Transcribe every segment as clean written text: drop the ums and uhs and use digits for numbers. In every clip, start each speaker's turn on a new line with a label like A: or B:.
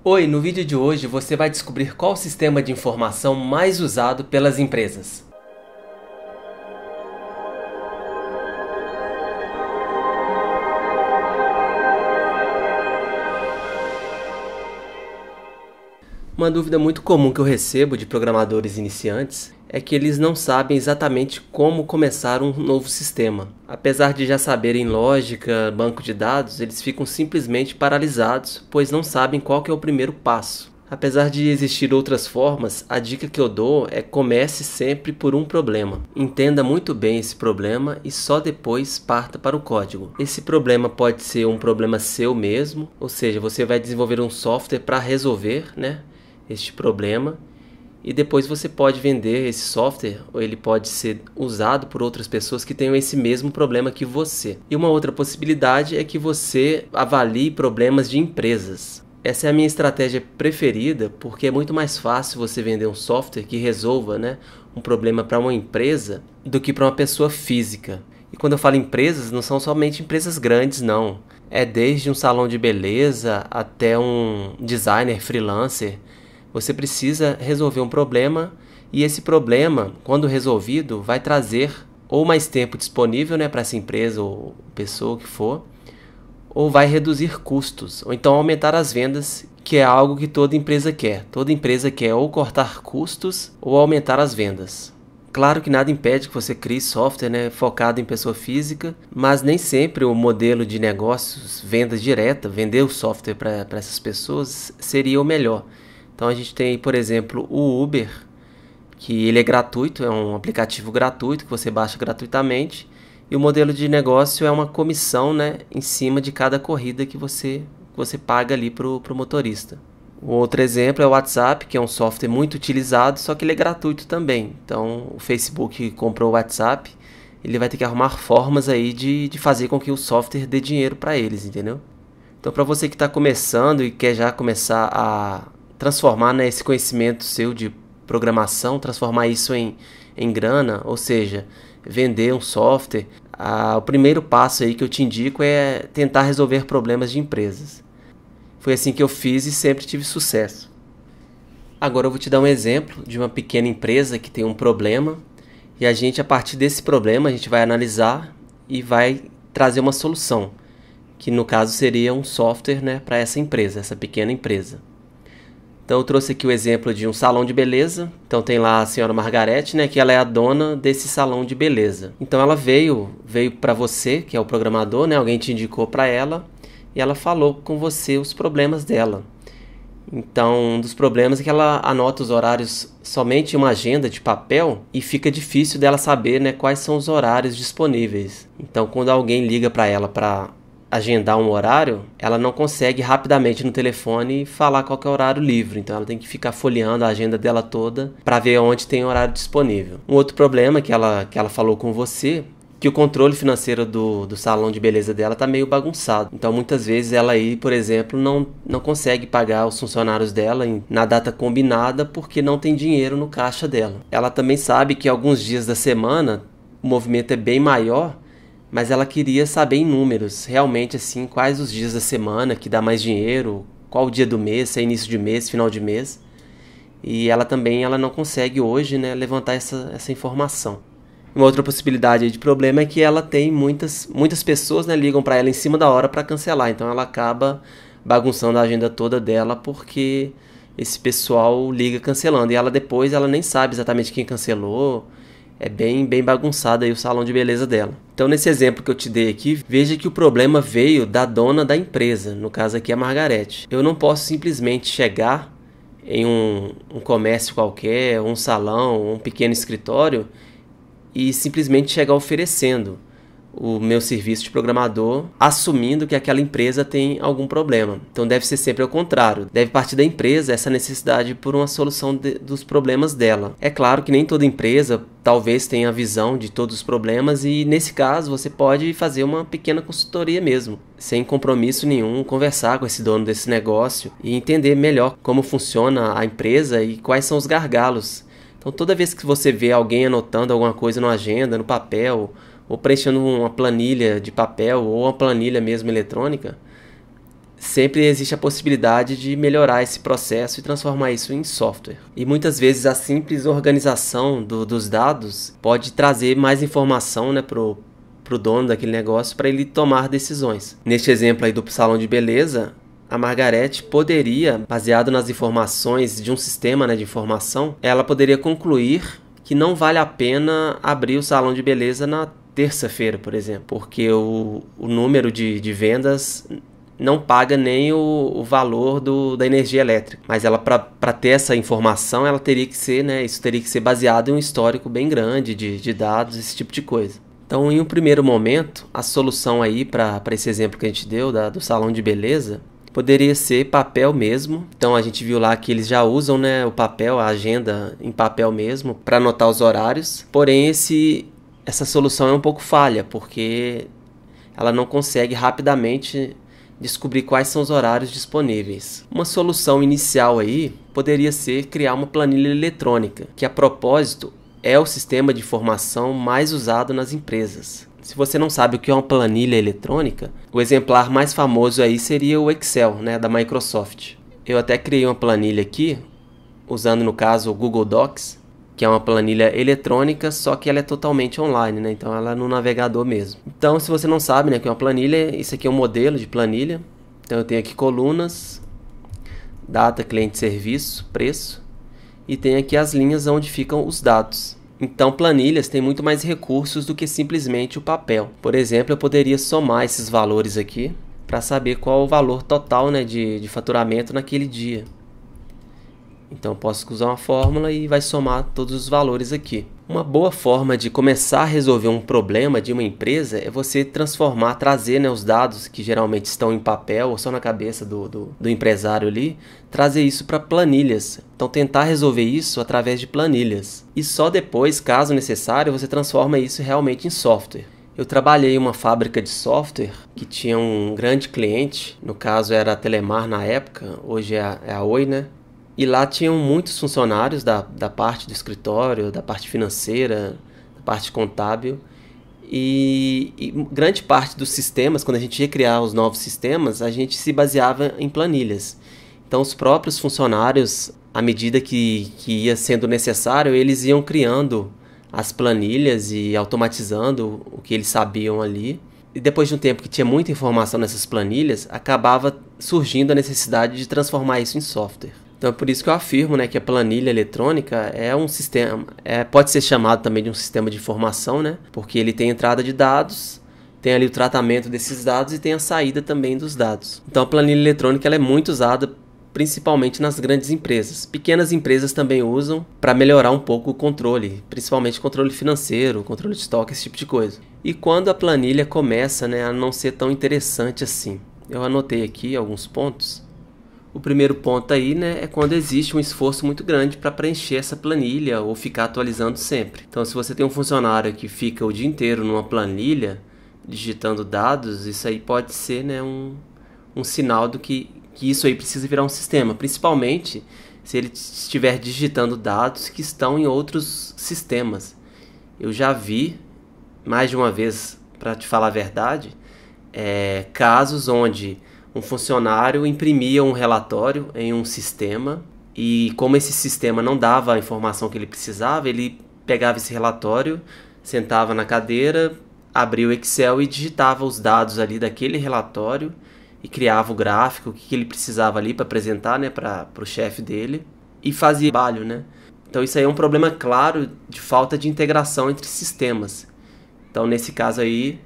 A: Oi, no vídeo de hoje você vai descobrir qual o sistema de informação mais usado pelas empresas. Uma dúvida muito comum que eu recebo de programadores iniciantes é que eles não sabem exatamente como começar um novo sistema. Apesar de já saberem lógica, banco de dados, eles ficam simplesmente paralisados, pois não sabem qual que é o primeiro passo. Apesar de existir outras formas, a dica que eu dou é comece sempre por um problema. Entenda muito bem esse problema e só depois parta para o código. Esse problema pode ser um problema seu mesmo, ou seja, você vai desenvolver um software para resolver, este problema, e depois você pode vender esse software, ou ele pode ser usado por outras pessoas que tenham esse mesmo problema que você. E uma outra possibilidade é que você avalie problemas de empresas. Essa é a minha estratégia preferida, porque é muito mais fácil você vender um software que resolva, um problema para uma empresa do que para uma pessoa física. E quando eu falo empresas, não são somente empresas grandes, não. É desde um salão de beleza até um designer freelancer. Você precisa resolver um problema e esse problema, quando resolvido, vai trazer ou mais tempo disponível para essa empresa ou pessoa que for, ou vai reduzir custos, ou então aumentar as vendas, que é algo que toda empresa quer. Toda empresa quer ou cortar custos ou aumentar as vendas. Claro que nada impede que você crie software focado em pessoa física, mas nem sempre o modelo de negócios, vendas direta, vender o software para essas pessoas, seria o melhor. Então a gente tem, por exemplo, o Uber, que ele é gratuito, é um aplicativo gratuito que você baixa gratuitamente, e o modelo de negócio é uma comissão em cima de cada corrida que você paga ali para o motorista. O outro exemplo é o WhatsApp, que é um software muito utilizado, só que ele é gratuito também. Então o Facebook comprou o WhatsApp, ele vai ter que arrumar formas aí de fazer com que o software dê dinheiro para eles, entendeu? Então para você que está começando e quer já começar a transformar esse conhecimento seu de programação, transformar isso em grana, ou seja, vender um software, o primeiro passo aí que eu te indico é tentar resolver problemas de empresas. Foi assim que eu fiz e sempre tive sucesso. Agora eu vou te dar um exemplo de uma pequena empresa que tem um problema e a partir desse problema, a gente vai analisar e vai trazer uma solução, que no caso seria um software para essa empresa, essa pequena empresa. Então eu trouxe aqui o exemplo de um salão de beleza. Então tem lá a senhora Margarete, que ela é a dona desse salão de beleza. Então ela veio para você, que é o programador, alguém te indicou para ela, e ela falou com você os problemas dela. Então, um dos problemas é que ela anota os horários somente em uma agenda de papel e fica difícil dela saber quais são os horários disponíveis. Então, quando alguém liga para ela para agendar um horário, ela não consegue rapidamente no telefone falar qual que é o horário livre. Então ela tem que ficar folheando a agenda dela toda para ver onde tem horário disponível. Um outro problema que ela falou com você, que o controle financeiro do salão de beleza dela está meio bagunçado. Então muitas vezes ela aí, por exemplo, não consegue pagar os funcionários dela na data combinada porque não tem dinheiro no caixa dela. Ela também sabe que alguns dias da semana o movimento é bem maior, mas ela queria saber em números, realmente assim, quais os dias da semana que dá mais dinheiro, qual o dia do mês, se é início de mês, final de mês. E ela não consegue hoje levantar essa informação. Uma outra possibilidade de problema é que ela tem muitas pessoas ligam para ela em cima da hora para cancelar. Então ela acaba bagunçando a agenda toda dela porque esse pessoal liga cancelando. E ela nem sabe exatamente quem cancelou. É bem bagunçado aí o salão de beleza dela. Então nesse exemplo que eu te dei aqui, veja que o problema veio da dona da empresa, no caso aqui a Margarete. Eu não posso simplesmente chegar em um comércio qualquer, um salão, um pequeno escritório e simplesmente chegar oferecendo o meu serviço de programador, assumindo que aquela empresa tem algum problema. Então deve ser sempre ao contrário. Deve partir da empresa essa necessidade por uma solução dos problemas dela. É claro que nem toda empresa talvez tenha a visão de todos os problemas e nesse caso você pode fazer uma pequena consultoria mesmo, sem compromisso nenhum, conversar com esse dono desse negócio e entender melhor como funciona a empresa e quais são os gargalos. Então toda vez que você vê alguém anotando alguma coisa na agenda, no papel, ou preenchendo uma planilha de papel ou uma planilha mesmo eletrônica, sempre existe a possibilidade de melhorar esse processo e transformar isso em software. E muitas vezes a simples organização dos dados pode trazer mais informação, né, pro dono daquele negócio para ele tomar decisões. Neste exemplo aí do salão de beleza, a Margarete poderia, baseado nas informações de um sistema, né, de informação, ela poderia concluir que não vale a pena abrir o salão de beleza na terça-feira, por exemplo, porque o número de vendas não paga nem o valor da energia elétrica. Mas ela, para ter essa informação, ela teria que ser, né, isso teria que ser baseado em um histórico bem grande de dados, esse tipo de coisa. Então, em um primeiro momento, a solução aí para esse exemplo que a gente deu do salão de beleza poderia ser papel mesmo. Então a gente viu lá que eles já usam, né, o papel, a agenda em papel mesmo, para anotar os horários. Porém, essa solução é um pouco falha, porque ela não consegue rapidamente descobrir quais são os horários disponíveis. Uma solução inicial aí poderia ser criar uma planilha eletrônica, que a propósito é o sistema de informação mais usado nas empresas. Se você não sabe o que é uma planilha eletrônica, o exemplar mais famoso aí seria o Excel, né, da Microsoft. Eu até criei uma planilha aqui, usando no caso o Google Docs, que é uma planilha eletrônica, só que ela é totalmente online, né? Então ela é no navegador mesmo. Então, se você não sabe, né, o que é uma planilha, isso aqui é um modelo de planilha. Então eu tenho aqui colunas, data, cliente, serviço, preço, e tem aqui as linhas onde ficam os dados. Então, planilhas têm muito mais recursos do que simplesmente o papel. Por exemplo, eu poderia somar esses valores aqui para saber qual o valor total, né, de faturamento naquele dia. Então, eu posso usar uma fórmula e vai somar todos os valores aqui. Uma boa forma de começar a resolver um problema de uma empresa é você trazer, né, os dados que geralmente estão em papel ou só na cabeça do empresário ali, trazer isso para planilhas. Então, tentar resolver isso através de planilhas. E só depois, caso necessário, você transforma isso realmente em software. Eu trabalhei em uma fábrica de software que tinha um grande cliente, no caso era a Telemar na época, hoje é a Oi, né? E lá tinham muitos funcionários da parte do escritório, da parte financeira, da parte contábil. E grande parte dos sistemas, quando a gente ia criar os novos sistemas, a gente se baseava em planilhas. Então os próprios funcionários, à medida que ia sendo necessário, eles iam criando as planilhas e automatizando o que eles sabiam ali. E depois de um tempo que tinha muita informação nessas planilhas, acabava surgindo a necessidade de transformar isso em software. Então é por isso que eu afirmo, né, que a planilha eletrônica é um sistema, pode ser chamado também de um sistema de informação, né, porque ele tem entrada de dados, tem ali o tratamento desses dados e tem a saída também dos dados. Então a planilha eletrônica ela é muito usada principalmente nas grandes empresas. Pequenas empresas também usam para melhorar um pouco o controle, principalmente controle financeiro, controle de estoque, esse tipo de coisa. E quando a planilha começa, né, a não ser tão interessante assim. Eu anotei aqui alguns pontos. O primeiro ponto aí, né, é quando existe um esforço muito grande para preencher essa planilha ou ficar atualizando sempre. Então, se você tem um funcionário que fica o dia inteiro numa planilha, digitando dados, isso aí pode ser, né, um sinal do que isso aí precisa virar um sistema, principalmente se ele estiver digitando dados que estão em outros sistemas. Eu já vi, mais de uma vez, para te falar a verdade, casos onde um funcionário imprimia um relatório em um sistema e como esse sistema não dava a informação que ele precisava, ele pegava esse relatório, sentava na cadeira, abria o Excel e digitava os dados ali daquele relatório e criava o gráfico, o que ele precisava ali para apresentar, né, para o chefe dele e fazia trabalho, né? Então isso aí é um problema claro de falta de integração entre sistemas. Então nesse caso aí,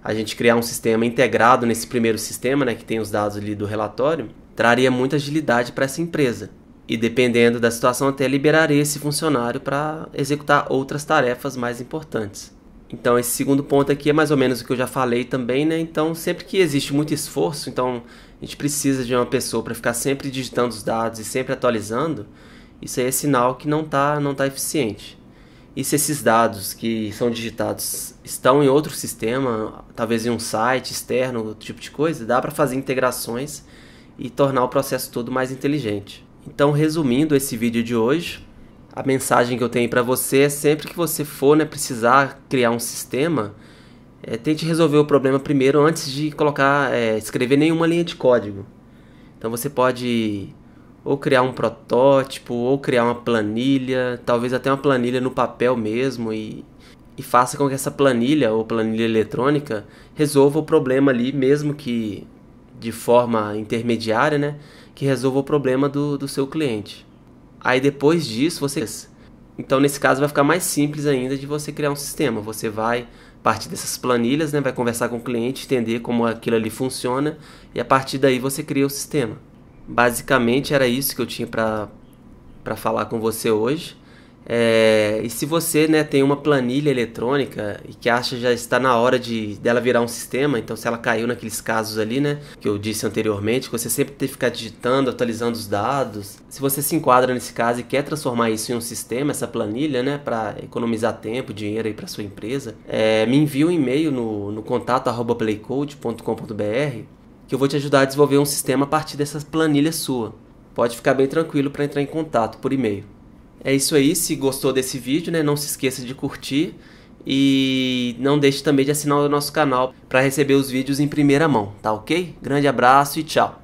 A: a gente criar um sistema integrado nesse primeiro sistema, né, que tem os dados ali do relatório, traria muita agilidade para essa empresa. E dependendo da situação, até liberaria esse funcionário para executar outras tarefas mais importantes. Então esse segundo ponto aqui é mais ou menos o que eu já falei também, né? Então sempre que existe muito esforço, então a gente precisa de uma pessoa para ficar sempre digitando os dados e sempre atualizando, isso aí é sinal que não tá eficiente. E se esses dados que são digitados estão em outro sistema, talvez em um site externo, outro tipo de coisa, dá para fazer integrações e tornar o processo todo mais inteligente. Então, resumindo esse vídeo de hoje, a mensagem que eu tenho para você é sempre que você for, né, precisar criar um sistema, tente resolver o problema primeiro antes de escrever nenhuma linha de código. Então você pode ou criar um protótipo, ou criar uma planilha, talvez até uma planilha no papel mesmo, e faça com que essa planilha ou planilha eletrônica resolva o problema ali, mesmo que de forma intermediária, né? Que resolva o problema do seu cliente. Aí depois disso você... Então nesse caso vai ficar mais simples ainda de você criar um sistema. Você vai partir dessas planilhas, né? Vai conversar com o cliente, entender como aquilo ali funciona, e a partir daí você cria o sistema. Basicamente era isso que eu tinha para falar com você hoje. E se você, né, tem uma planilha eletrônica e que acha já está na hora dela virar um sistema, então se ela caiu naqueles casos ali, né, que eu disse anteriormente, que você sempre tem que ficar digitando, atualizando os dados, se você se enquadra nesse caso e quer transformar isso em um sistema, essa planilha, né, para economizar tempo, dinheiro aí para sua empresa, me envia um e-mail no contato@playcode.com.br que eu vou te ajudar a desenvolver um sistema a partir dessa planilha sua. Pode ficar bem tranquilo para entrar em contato por e-mail. É isso aí, se gostou desse vídeo, né, não se esqueça de curtir e não deixe também de assinar o nosso canal para receber os vídeos em primeira mão, tá ok? Grande abraço e tchau!